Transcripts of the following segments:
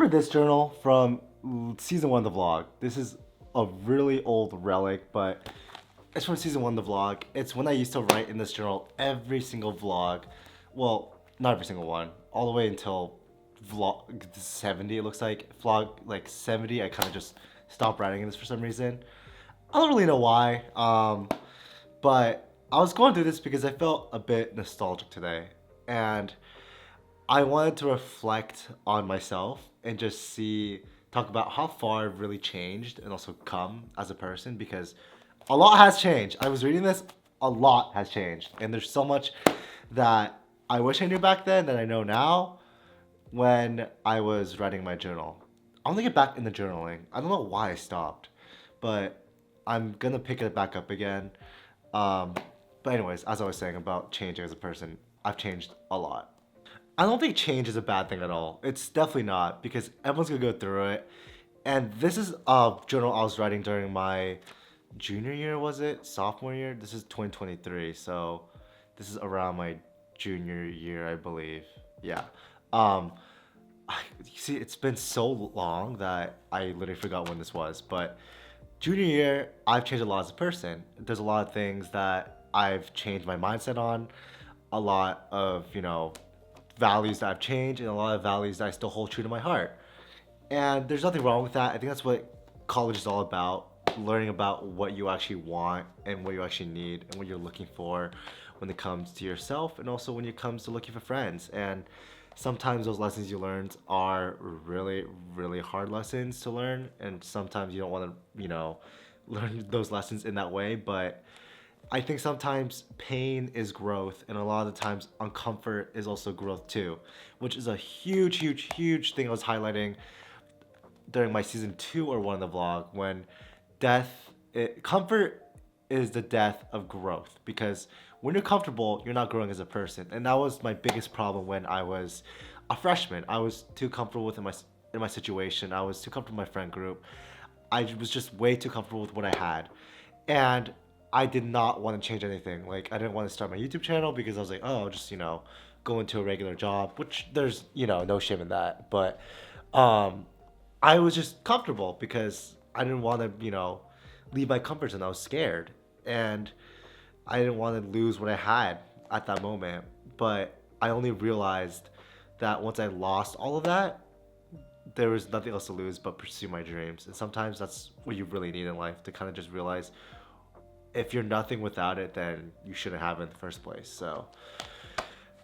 remember this journal from season 1 of the vlog. This is a really old relic, but it's from season 1 of the vlog. It's when I used to write in this journal every single vlog. Well, not every single one. All the way until vlog 70, it looks like. Vlog like 70, I kind of just stopped writing in this for some reason. I don't really know why. But I was going through this because I felt a bit nostalgic today. And I wanted to reflect on myself and just talk about how far I've really changed and also come as a person, because a lot has changed. I was reading this, a lot has changed. And there's so much that I wish I knew back then that I know now when I was writing my journal. I want to get back into journaling. I don't know why I stopped, but I'm gonna pick it back up again. But anyways, as I was saying about changing as a person, I've changed a lot. I don't think change is a bad thing at all. It's definitely not, because everyone's gonna go through it. And this is a journal I was writing during my junior year, was it? Sophomore year? This is 2023, so this is around my junior year, I believe. Yeah. You see, it's been so long that I literally forgot when this was, but junior year, I've changed a lot as a person. There's a lot of things that I've changed my mindset on, a lot of, values that I've changed, and a lot of values that I still hold true to my heart. And there's nothing wrong with that. I think that's what college is all about, learning about what you actually want and what you actually need and what you're looking for when it comes to yourself, and also when it comes to looking for friends. And sometimes those lessons you learned are really, really hard lessons to learn, and sometimes you don't want to, learn those lessons in that way. But I think sometimes pain is growth, and a lot of the times uncomfort is also growth too, which is a huge, huge, huge thing I was highlighting during my season 2 or 1 of the vlog, when comfort is the death of growth, because when you're comfortable, you're not growing as a person. And that was my biggest problem when I was a freshman. I was too comfortable in my situation. I was too comfortable in my friend group. I was just way too comfortable with what I had. And I did not want to change anything. Like, I didn't want to start my YouTube channel because I was like, oh, I'll just, go into a regular job, which there's, no shame in that. But I was just comfortable because I didn't want to, leave my comfort zone. I was scared. And I didn't want to lose what I had at that moment. But I only realized that once I lost all of that, there was nothing else to lose but pursue my dreams. And sometimes that's what you really need in life, to kind of just realize if you're nothing without it, then you shouldn't have it in the first place. So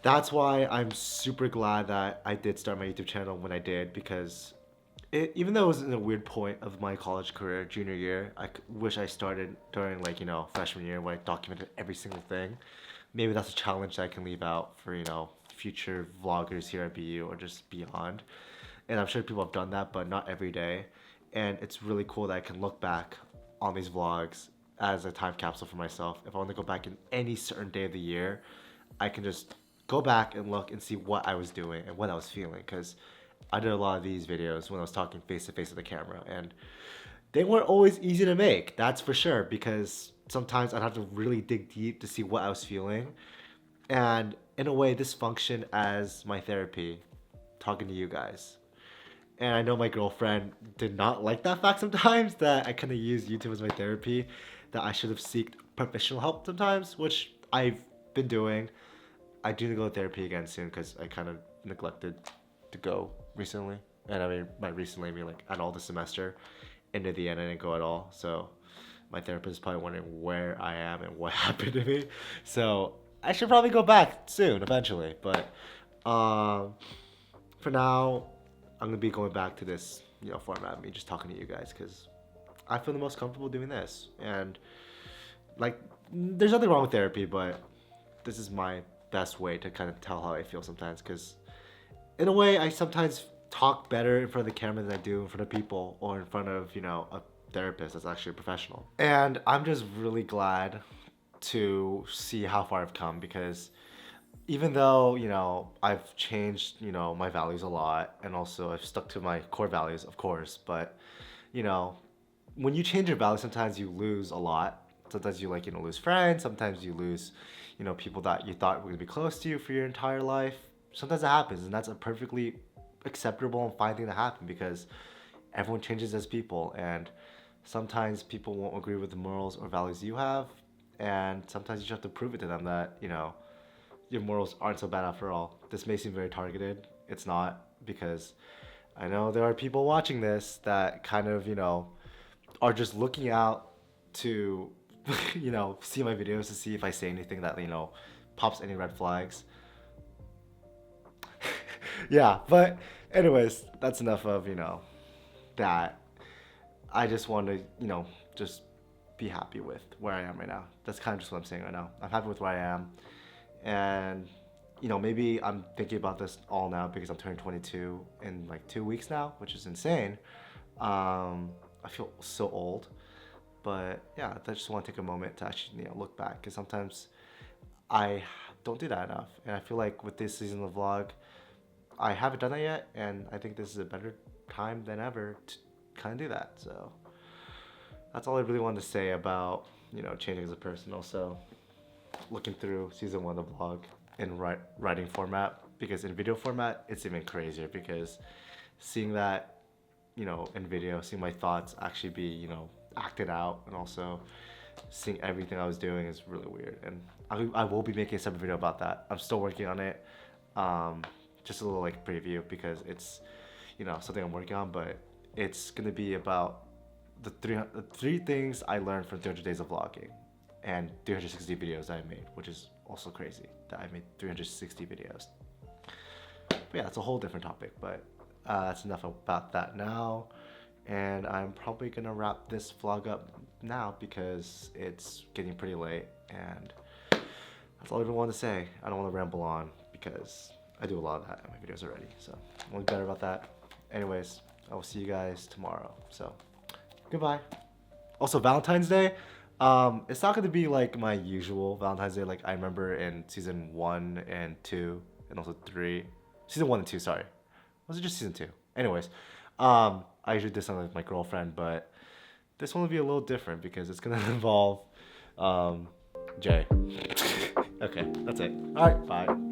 that's why I'm super glad that I did start my YouTube channel when I did, because even though it was in a weird point of my college career, junior year, I wish I started during freshman year, when I documented every single thing. Maybe that's a challenge that I can leave out for, future vloggers here at BU or just beyond. And I'm sure people have done that, but not every day. And it's really cool that I can look back on these vlogs as a time capsule for myself. If I want to go back in any certain day of the year, I can just go back and look and see what I was doing and what I was feeling. Because I did a lot of these videos when I was talking face to face with the camera, and they weren't always easy to make, that's for sure, because sometimes I'd have to really dig deep to see what I was feeling. And in a way, this functioned as my therapy, talking to you guys. And I know my girlfriend did not like that fact sometimes, that I kind of use YouTube as my therapy, that I should have sought professional help sometimes, which I've been doing. I do need to go to therapy again soon, because I kind of neglected to go recently. And I mean, by recently, I mean at all the semester. Into the end, I didn't go at all. So my therapist is probably wondering where I am and what happened to me. So I should probably go back soon, eventually. But for now, I'm gonna be going back to this, format of me just talking to you guys, because I feel the most comfortable doing this. And there's nothing wrong with therapy, but this is my best way to kind of tell how I feel sometimes, because in a way, I sometimes talk better in front of the camera than I do in front of people, or in front of, a therapist that's actually a professional. And I'm just really glad to see how far I've come, because even though, I've changed, my values a lot, and also I've stuck to my core values, of course, but, when you change your values, sometimes you lose a lot. Sometimes you lose friends. Sometimes you lose, people that you thought were gonna be close to you for your entire life. Sometimes that happens, and that's a perfectly acceptable and fine thing to happen because everyone changes as people, and sometimes people won't agree with the morals or values you have, and sometimes you just have to prove it to them that, you know, your morals aren't so bad after all. This may seem very targeted. It's not, because I know there are people watching this that kind of, you know, are just looking out to, you know, see my videos to see if I say anything that, you know, pops any red flags. Yeah, but anyways, that's enough of, you know, that. I just want to, you know, just be happy with where I am right now. That's kind of just what I'm saying right now. I'm happy with where I am. And, you know, maybe I'm thinking about this all now because I'm turning 22 in like 2 weeks now, which is insane. I feel so old. But yeah, I just want to take a moment to actually, you know, look back, because sometimes I don't do that enough. And I feel like with this season of the vlog, I haven't done that yet, and I think this is a better time than ever to kind of do that. So that's all I really wanted to say about, you know, changing as a person. Also, looking through season 1 of the vlog in writing format, because in video format it's even crazier, because seeing that, you know, in video, seeing my thoughts actually be, you know, acted out, and also seeing everything I was doing is really weird. And I will be making a separate video about that. I'm still working on it. Just a little like preview, because it's, you know, something I'm working on, but it's gonna be about the three things I learned from 300 days of vlogging and 360 videos I made, which is also crazy that I made 360 videos. But yeah, it's a whole different topic, but that's enough about that now. And I'm probably gonna wrap this vlog up now because it's getting pretty late, and that's all I even want to say. I don't want to ramble on because I do a lot of that in my videos already, so I'm gonna be better about that. Anyways, I will see you guys tomorrow. So, goodbye. Also, Valentine's Day. It's not gonna be like my usual Valentine's Day like I remember in season 1 and 2 and also 3. Season 1 and 2, sorry. Was it just season 2? Anyways, I usually did something with my girlfriend, but this one will be a little different because it's gonna involve Jay. Okay, that's it. All right, bye.